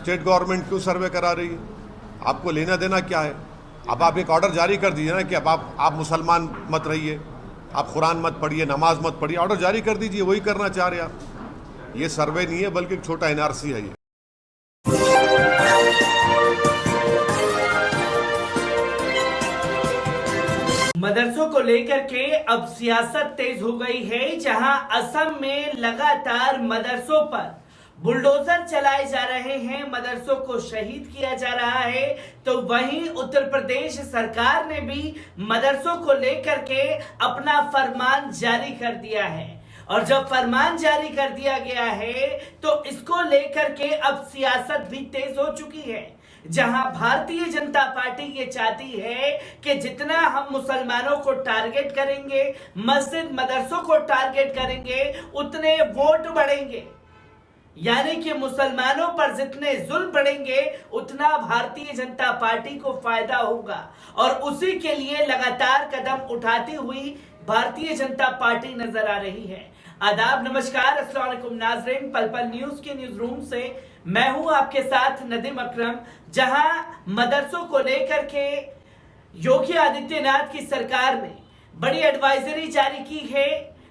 State government क्यों सर्वे करा रही है? आपको लेना देना क्या है? अब आप एक ऑर्डर जारी कर दीजिए ना कि अब आप मुसलमान मत रहिए, आप कुरान मत पढ़िए, नमाज मत पढ़िए, ऑर्डर जारी कर दीजिए। वही करना चाह रहे आप। ये सर्वे नहीं है बल्कि एक छोटा एनआरसी है ये। मदरसों को लेकर के अब सियासत तेज हो गई है, जहां असम में लगातार मदरसों पर बुलडोजर चलाए जा रहे हैं, मदरसों को शहीद किया जा रहा है। तो वहीं उत्तर प्रदेश सरकार ने भी मदरसों को लेकर के अपना फरमान जारी कर दिया है। और जब फरमान जारी कर दिया गया है तो इसको लेकर के अब सियासत भी तेज हो चुकी है, जहां भारतीय जनता पार्टी ये चाहती है कि जितना हम मुसलमानों को टारगेट करेंगे, मस्जिद मदरसों को टारगेट करेंगे, उतने वोट बढ़ेंगे। यानी कि मुसलमानों पर जितने जुल्म बढ़ेंगे उतना भारतीय जनता पार्टी को फायदा होगा। और उसी के लिए लगातार कदम उठाती हुई भारतीय जनता पार्टी नजर आ रही है। आदाब, नमस्कार, अस्सलाम वालेकुम नाज़रीन। पल पल न्यूज के न्यूज रूम से मैं हूं आपके साथ नदीम अकरम। जहां मदरसों को लेकर के योगी आदित्यनाथ की सरकार ने बड़ी एडवाइजरी जारी की है,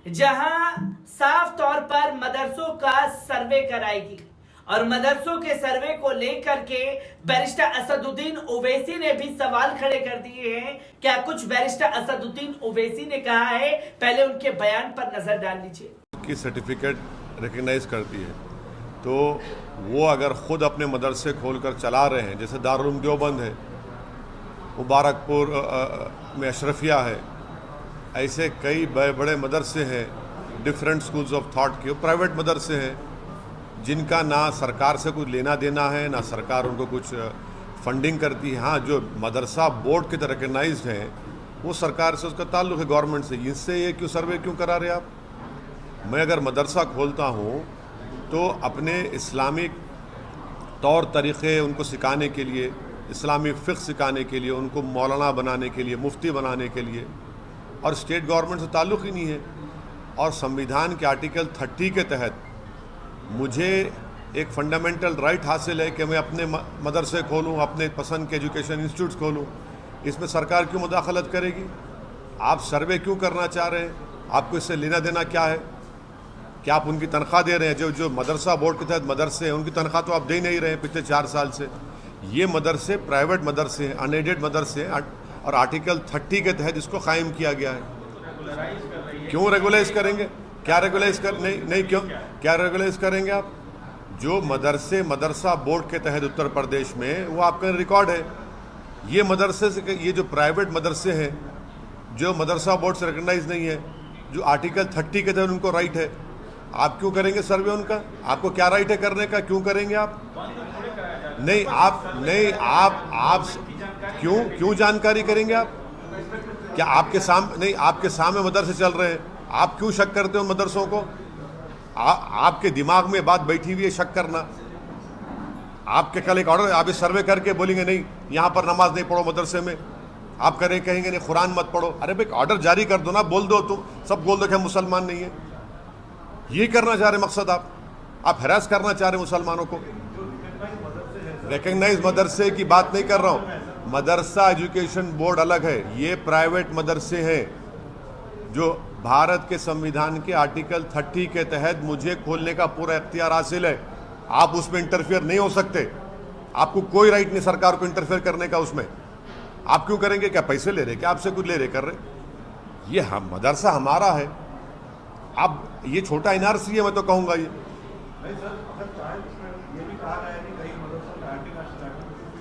जहां साफ तौर पर मदरसों का सर्वे कराएगी। और मदरसों के सर्वे को लेकर के बैरिस्टर असदुद्दीन ओवैसी ने भी सवाल खड़े कर दिए हैं। क्या कुछ बैरिस्टर असदुद्दीन ओवैसी ने कहा है, पहले उनके बयान पर नजर डाल लीजिए। की सर्टिफिकेट रिकग्नाइज करती है तो वो अगर ख़ुद अपने मदरसे खोलकर चला रहे हैं, जैसे दारुल उलूम देवबंद है, मुबारकपुर में अशरफिया है, ऐसे कई बड़े मदरसे हैं, डिफरेंट स्कूल्स ऑफ थॉट के प्राइवेट मदरसे हैं, जिनका ना सरकार से कुछ लेना देना है, ना सरकार उनको कुछ फंडिंग करती है। हाँ, जो मदरसा बोर्ड के तरह रिकग्नाइज्ड हैं वो सरकार से उसका ताल्लुक़ है, गवर्नमेंट से। इनसे ये क्यों सर्वे क्यों करा रहे आप? मैं अगर मदरसा खोलता हूँ तो अपने इस्लामिक तौर तरीक़े उनको सिखाने के लिए, इस्लामिक फ़िक़्ह सिखाने के लिए, उनको मौलाना बनाने के लिए, मुफ्ती बनाने के लिए, और स्टेट गवर्नमेंट से ताल्लुक़ ही नहीं है। और संविधान के आर्टिकल 30 के तहत मुझे एक फंडामेंटल राइट हासिल है कि मैं अपने मदरसे खोलूँ, अपने पसंद के एजुकेशन इंस्टीट्यूट्स खोलूँ। इसमें सरकार क्यों मुदाखलत करेगी? आप सर्वे क्यों करना चाह रहे हैं? आपको इससे लेना देना क्या है? क्या आप उनकी तनख्वाह दे रहे हैं? जो मदरसा बोर्ड के तहत मदरसे हैं उनकी तनख्वाह तो आप दे नहीं रहे हैं पिछले 4 साल से। ये मदरसे प्राइवेट मदरसे हैं, अनएडेड मदरसे हैं, और आर्टिकल 30 के तहत इसको कायम किया गया है। क्यों रेगुलाइज करेंगे? क्या रेगुलाइज कर नहीं क्यों क्या रेगुलाइज करेंगे आप? जो मदरसे मदरसा बोर्ड के तहत उत्तर प्रदेश में वो आपका रिकॉर्ड है। ये मदरसे से, ये जो प्राइवेट मदरसे हैं जो मदरसा बोर्ड से रिकग्नाइज नहीं है, जो आर्टिकल 30 के तहत उनको राइट है, आप क्यों करेंगे सर्वे उनका? आपको क्या राइट है करने का? क्यों करेंगे आप? आप क्यों जानकारी करेंगे आप? क्या आपके सामने मदरसे चल रहे हैं, आप क्यों शक करते हो मदरसों को? आपके दिमाग में बात बैठी हुई है शक करना। आपके कल एक ऑर्डर, आप इस सर्वे करके बोलेंगे नहीं यहाँ पर नमाज नहीं पढ़ो मदरसे में, आप कहेंगे नहीं कुरान मत पढ़ो। अरे भाई, ऑर्डर जारी कर दो ना, बोल दो, तुम सब बोल दो कि हम मुसलमान नहीं है। ये करना चाह रहे मकसद आप हैरास करना चाह रहे मुसलमानों को। रिकग्नाइज मदरसे की बात नहीं कर रहा हूँ, मदरसा एजुकेशन बोर्ड अलग है, ये प्राइवेट मदरसे हैं जो भारत के संविधान के आर्टिकल 30 के तहत मुझे खोलने का पूरा इख्तियार हासिल है। आप उसमें इंटरफेयर नहीं हो सकते, आपको कोई राइट नहीं सरकार को इंटरफेयर करने का। उसमें आप क्यों करेंगे? क्या पैसे ले रहे, क्या आपसे कुछ ले रहे कर रहे? ये हम मदरसा हमारा है। अब ये छोटा एनआरसी है, मैं तो कहूँगा ये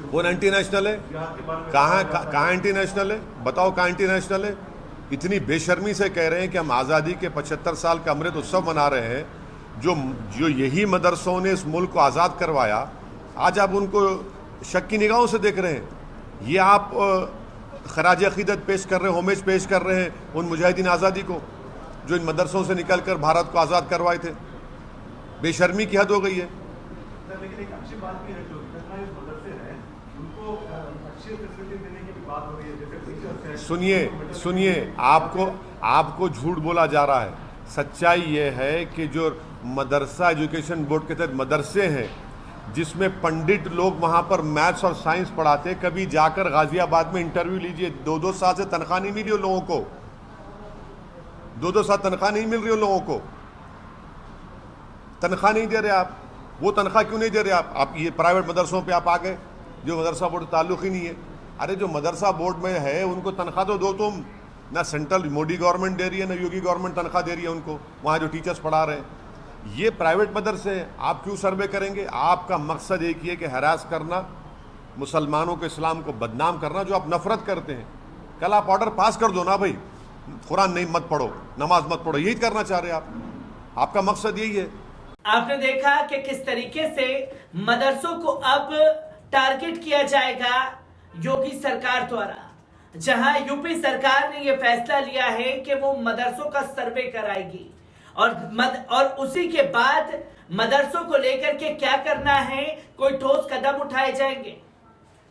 वो एंटी नेशनल है। कहाँ एंटी नेशनल है? बताओ कहाँ एंटी नेशनल है? इतनी बेशर्मी से कह रहे हैं कि हम आज़ादी के 75 साल का अमृत उत्सव मना रहे हैं, जो यही मदरसों ने इस मुल्क को आज़ाद करवाया। आज आप उनको शक की निगाहों से देख रहे हैं। ये आप खराज अक़ीदत पेश कर रहे हैं, होमेज पेश कर रहे हैं उन मुजाहिदीन आज़ादी को जो इन मदरसों से निकलकर भारत को आज़ाद करवाए थे। बेशर्मी की हद हो गई है। लेकिन एक अच्छी बात भी है, जो मदरसे हैं उनको अच्छी फैसिलिटी देने की भी बात हो रही है, जैसे सुनिए, आपको झूठ बोला जा रहा है। सच्चाई ये है कि जो मदरसा एजुकेशन बोर्ड के तहत मदरसे हैं जिसमें पंडित लोग वहाँ पर मैथ्स और साइंस पढ़ाते। कभी जाकर गाजियाबाद में इंटरव्यू लीजिए, 2-2 साल से तनख्वाह नहीं मिली उन लोगों को, 2-2 साल तनख्वाह नहीं मिल रही उन लोगों को, तनख्वाह नहीं दे रहे आप। वो तनख्वाह क्यों नहीं दे रहे आप ये प्राइवेट मदरसों पे आप आ गए, जो मदरसा बोर्ड ताल्लुक़ ही नहीं है। अरे जो मदरसा बोर्ड में है उनको तनख्वाह तो दो तुम, ना सेंट्रल मोदी गवर्नमेंट दे रही है, ना योगी गवर्नमेंट तनख्वाह दे रही है उनको, वहाँ जो टीचर्स पढ़ा रहे हैं। ये प्राइवेट मदरसे हैं, आप क्यों सर्वे करेंगे? आपका मकसद एक ही है कि हरास करना, मुसलमानों को, इस्लाम को बदनाम करना, जो आप नफरत करते हैं। कल आप ऑर्डर पास कर दो ना भाई, कुरान नहीं मत पढ़ो, नमाज मत पढ़ो, यही करना चाह रहे हैं आप, आपका मकसद यही है। आपने देखा कि किस तरीके से मदरसों को अब टारगेट किया जाएगा योगी सरकार द्वारा, जहां यूपी सरकार ने यह फैसला लिया है कि वो मदरसों का सर्वे कराएगी और उसी के बाद मदरसों को लेकर के क्या करना है, कोई ठोस कदम उठाए जाएंगे।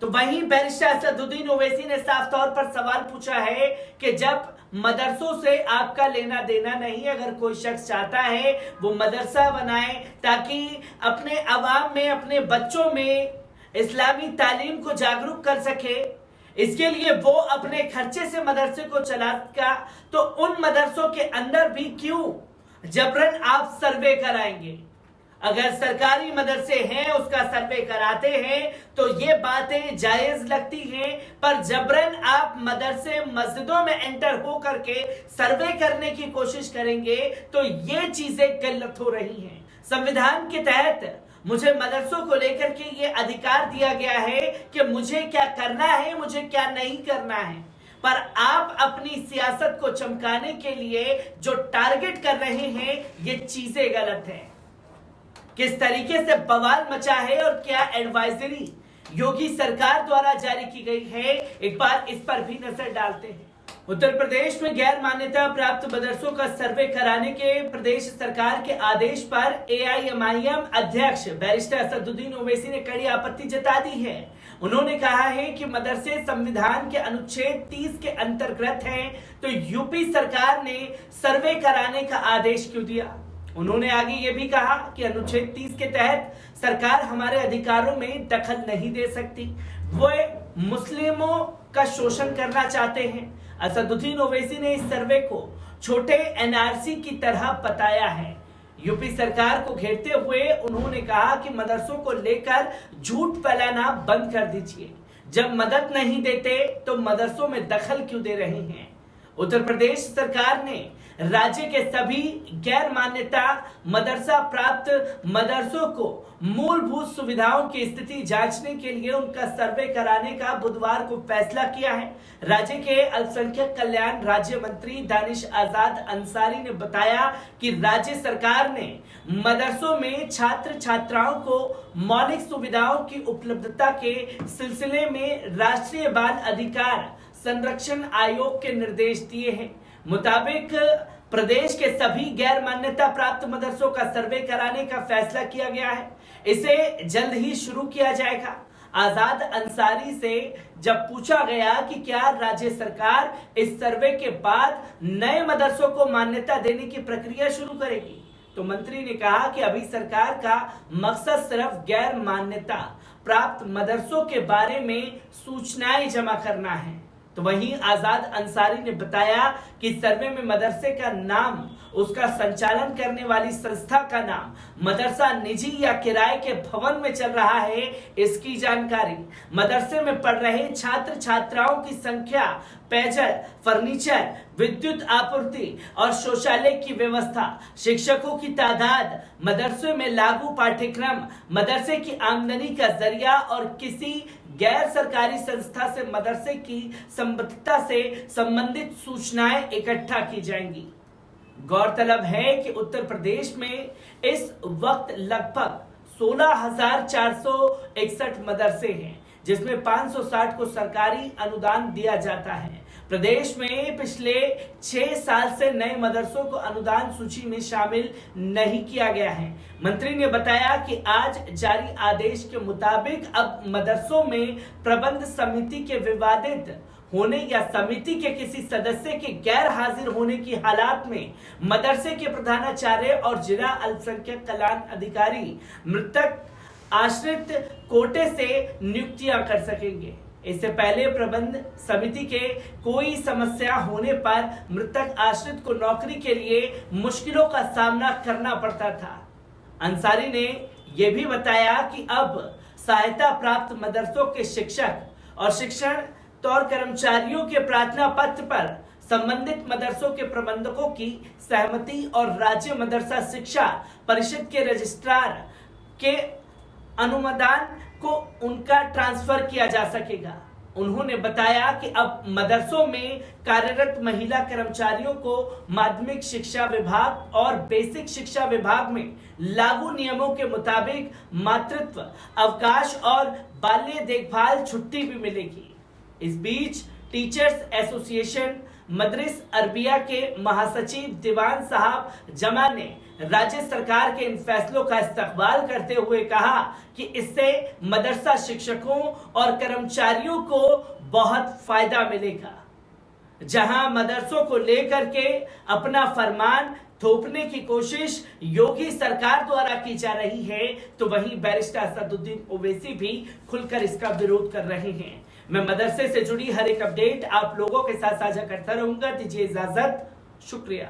तो वहीं बैरिस्टर असदुद्दीन ओवैसी ने साफ तौर पर सवाल पूछा है कि जब मदरसों से आपका लेना देना नहीं, अगर कोई शख्स चाहता है वो मदरसा बनाए ताकि अपने अवाम में, अपने बच्चों में इस्लामी तालीम को जागरूक कर सके, इसके लिए वो अपने खर्चे से मदरसे को चलाएगा, तो उन मदरसों के अंदर भी क्यों जबरन आप सर्वे कराएंगे? अगर सरकारी मदरसे हैं उसका सर्वे कराते हैं तो ये बातें जायज लगती हैं, पर जबरन आप मदरसे मस्जिदों में एंटर हो करके सर्वे करने की कोशिश करेंगे तो ये चीजें गलत हो रही हैं। संविधान के तहत मुझे मदरसों को लेकर के ये अधिकार दिया गया है कि मुझे क्या करना है, मुझे क्या नहीं करना है, पर आप अपनी सियासत को चमकाने के लिए जो टारगेट कर रहे हैं ये चीजें गलत हैं। किस तरीके से बवाल मचा है और क्या एडवाइजरी योगी सरकार द्वारा जारी की गई है, एक बार इस पर भी नजर डालते हैं। उत्तर प्रदेश में गैर मान्यता प्राप्त मदरसों का सर्वे कराने के प्रदेश सरकार के आदेश पर AIMIM अध्यक्ष बैरिस्टर असदुद्दीन ओवैसी ने कड़ी आपत्ति जता दी है। उन्होंने कहा है कि मदरसे संविधान के अनुच्छेद 30 के अंतर्गत हैं, तो यूपी सरकार ने सर्वे कराने का आदेश क्यों दिया। उन्होंने आगे ये भी कहा कि अनुच्छेद 30 के तहत सरकार हमारे अधिकारों में दखल नहीं दे सकती, वो मुस्लिमों का शोषण करना चाहते हैं। असदुद्दीन ओवैसी ने इस सर्वे को छोटे NRC की तरह बताया है। यूपी सरकार को घेरते हुए उन्होंने कहा कि मदरसों को लेकर झूठ फैलाना बंद कर दीजिए, जब मदद नहीं देते तो मदरसों में दखल क्यों दे रहे हैं। उत्तर प्रदेश सरकार ने राज्य के सभी गैर मान्यता मदरसा प्राप्त मदरसों को मूलभूत सुविधाओं की स्थिति जांचने के लिए उनका सर्वे कराने का बुधवार को फैसला किया है। राज्य के अल्पसंख्यक कल्याण राज्य मंत्री दानिश आजाद अंसारी ने बताया कि राज्य सरकार ने मदरसों में छात्र छात्राओं को मौलिक सुविधाओं की उपलब्धता के सिलसिले में राष्ट्रीय बाल अधिकार संरक्षण आयोग के निर्देश दिए हैं। मुताबिक प्रदेश के सभी गैर मान्यता प्राप्त मदरसों का सर्वे कराने का फैसला किया गया है। इसे जल्द ही शुरू किया जाएगा। आजाद अंसारी से जब पूछा गया कि क्या राज्य सरकार इस सर्वे के बाद नए मदरसों को मान्यता देने की प्रक्रिया शुरू करेगी, तो मंत्री ने कहा कि अभी सरकार का मकसद सिर्फ गैर मान्यता प्राप्त मदरसों के बारे में सूचनाएं जमा करना है। तो वहीं आजाद अंसारी ने बताया कि सर्वे में मदरसे का नाम, उसका संचालन करने वाली संस्था का नाम, मदरसा निजी या किराए के भवन में चल रहा है, इसकी जानकारी, मदरसे में पढ़ रहे छात्र छात्राओं की संख्या, पेयजल, फर्नीचर, विद्युत आपूर्ति और शौचालय की व्यवस्था, शिक्षकों की तादाद, मदरसे में लागू पाठ्यक्रम, मदरसे की आमदनी का जरिया और किसी गैर सरकारी संस्था से मदरसे की संबद्धता से संबंधित सूचनाएं इकट्ठा की जाएंगी। गौरतलब है कि उत्तर प्रदेश में इस वक्त लगभग 16,461 मदरसे हैं, जिसमें 560 को सरकारी अनुदान दिया जाता है। प्रदेश में पिछले 6 साल से नए मदरसों को अनुदान सूची में शामिल नहीं किया गया है। मंत्री ने बताया कि आज जारी आदेश के मुताबिक अब मदरसों में प्रबंध समिति के विवादित होने या समिति के किसी सदस्य के गैर हाजिर होने की हालात में मदरसे के प्रधानाचार्य और जिला अल्पसंख्यक कल्याण अधिकारी मृतक आश्रित कोटे से नियुक्तियां कर सकेंगे। इससे पहले प्रबंध समिति के कोई समस्या होने पर मृतक आश्रित को नौकरी के लिए मुश्किलों का सामना करना पड़ता था। अंसारी ने यह भी बताया कि अब सहायता प्राप्त मदरसों के शिक्षक और शिक्षण और कर्मचारियों के प्रार्थना पत्र पर संबंधित मदरसों के प्रबंधकों की सहमति और राज्य मदरसा शिक्षा परिषद के रजिस्ट्रार के अनुमोदन को उनका ट्रांसफर किया जा सकेगा। उन्होंने बताया कि अब मदरसों में कार्यरत महिला कर्मचारियों को माध्यमिक शिक्षा विभाग और बेसिक शिक्षा विभाग में लागू नियमों के मुताबिक मातृत्व अवकाश और बाल्य देखभाल छुट्टी भी मिलेगी। इस बीच टीचर्स एसोसिएशन मदरिस अरबिया के महासचिव दीवान साहब जमा ने राज्य सरकार के इन फैसलों का इस्तकबाल करते हुए कहा कि इससे मदरसा शिक्षकों और कर्मचारियों को बहुत फायदा मिलेगा। जहां मदरसों को लेकर के अपना फरमान थोपने की कोशिश योगी सरकार द्वारा की जा रही है, तो वहीं बैरिस्टर असदुद्दीन ओवैसी भी खुलकर इसका विरोध कर रहे हैं। मैं मदरसे से जुड़ी हर एक अपडेट आप लोगों के साथ साझा करता रहूंगा। दीजिए इजाजत, शुक्रिया।